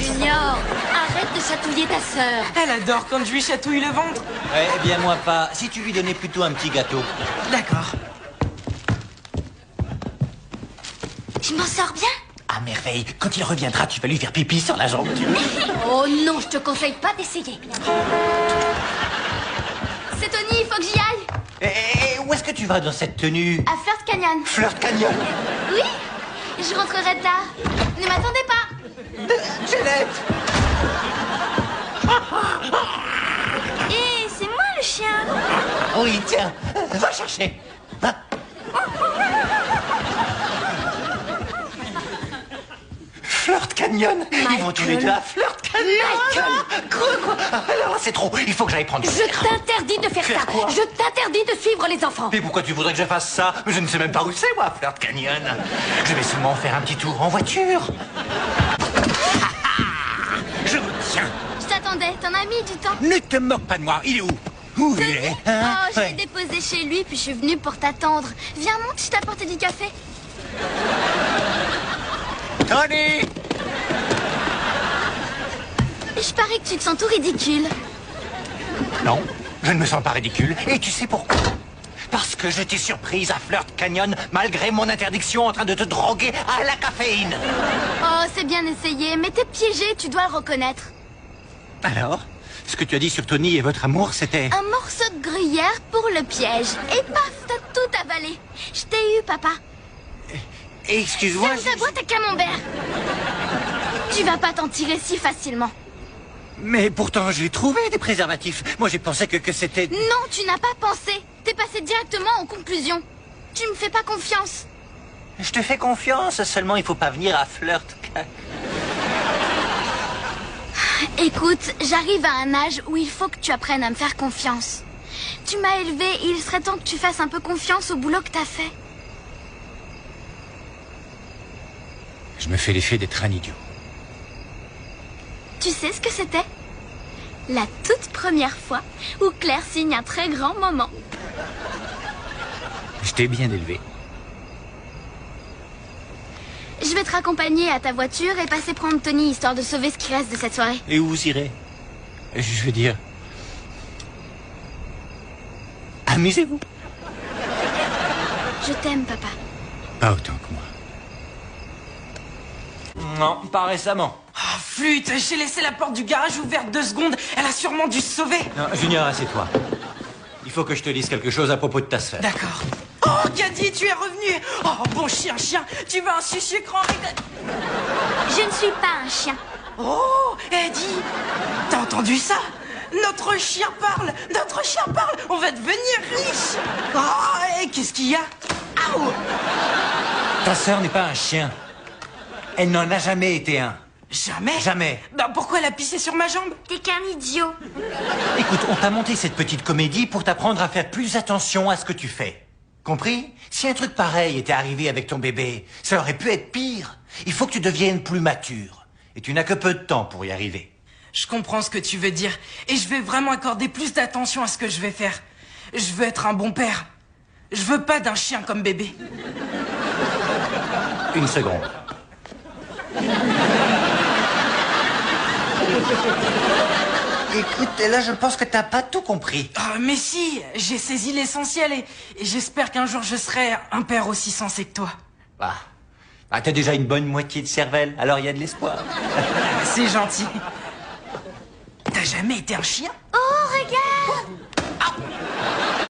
Junior, arrête de chatouiller ta sœur. Elle adore quand je lui chatouille le ventre. Eh bien, moi pas. Si tu lui donnais plutôt un petit gâteau. D'accord. Je m'en sors bien? À merveille. Quand il reviendra, tu vas lui faire pipi sur la jambe. Oh non, je te conseille pas d'essayer. C'est Tony, il faut que j'y aille. Où est-ce que tu vas dans cette tenue? À Flirt Canyon. Flirt Canyon. Oui, je rentrerai tard. Ne m'attendez pas. Jeannette. Et c'est moi le chien. Oui, tiens. Va chercher. Va. Flirt Canyon. Ils vont tous les deux à Flirt Canyon. Michael. Quoi? Alors là, c'est trop. Il faut que j'aille prendre... Je t'interdis de faire ça. quoi? Je t'interdis de suivre les enfants. Mais pourquoi tu voudrais que je fasse ça? Je ne sais même pas où c'est, moi, Flirt Canyon. Je vais seulement faire un petit tour en voiture. Je vous tiens. Je t'attendais, t'en as mis du temps. Ne te moque pas de moi. Il est où? Où il est? Oh, je l'ai déposé chez lui, puis je suis venue pour t'attendre. Viens, monte, je t'ai apporté du café. Tony! Je parie que tu te sens tout ridicule. Non, je ne me sens pas ridicule. Et tu sais pourquoi? Parce que je t'ai surprise à Flirt Canyon, malgré mon interdiction, en train de te droguer à la caféine. Oh, c'est bien essayé, mais t'es piégé, tu dois le reconnaître. Alors, ce que tu as dit sur Tony et votre amour, c'était... Un morceau de gruyère pour le piège. Et paf, t'as tout avalé. Je t'ai eu, papa. Excuse-moi... Ferme ta boîte à camembert. Tu vas pas t'en tirer si facilement. Mais pourtant, j'ai trouvé des préservatifs. Moi, j'ai pensé que c'était... Non, tu n'as pas pensé. T'es passé directement aux conclusions. Tu me fais pas confiance. Je te fais confiance, seulement il faut pas venir à Flirt. Écoute, j'arrive à un âge où il faut que tu apprennes à me faire confiance. Tu m'as élevé et il serait temps que tu fasses un peu confiance au boulot que t'as fait. Je me fais l'effet d'être un idiot. Tu sais ce que c'était? La toute première fois où Claire signe un très grand moment. Je t'ai bien élevé. Je vais te raccompagner à ta voiture et passer prendre Tony, histoire de sauver ce qui reste de cette soirée. Et où vous irez? Je veux dire... Amusez-vous. Je t'aime, papa. Pas autant que moi. Non, pas récemment. Oh, flûte, j'ai laissé la porte du garage ouverte 2 secondes. Elle a sûrement dû se sauver. Non, Junior, assieds-toi. Il faut que je te dise quelque chose à propos de ta sœur. D'accord. Oh, Gaddy, tu es revenu. Oh, bon chien, tu veux un sucre en... Je ne suis pas un chien. Oh, Eddie, t'as entendu ça? Notre chien parle. Notre chien parle. On va devenir riche. Oh, et qu'est-ce qu'il y a? Aouh. Ta sœur n'est pas un chien. Elle n'en a jamais été un. Jamais? Jamais. Bah pourquoi elle a pissé sur ma jambe? T'es qu'un idiot. Écoute, on t'a monté cette petite comédie pour t'apprendre à faire plus attention à ce que tu fais. Compris? Si un truc pareil était arrivé avec ton bébé, ça aurait pu être pire. Il faut que tu deviennes plus mature. Et tu n'as que peu de temps pour y arriver. Je comprends ce que tu veux dire. Et je vais vraiment accorder plus d'attention à ce que je vais faire. Je veux être un bon père. Je veux pas d'un chien comme bébé. Une seconde. Écoute, là, je pense que t'as pas tout compris. Ah, mais si, j'ai saisi l'essentiel et j'espère qu'un jour je serai un père aussi sensé que toi. Bah, t'as déjà une bonne moitié de cervelle, alors il y a de l'espoir. C'est gentil. T'as jamais été un chien? Oh, regarde.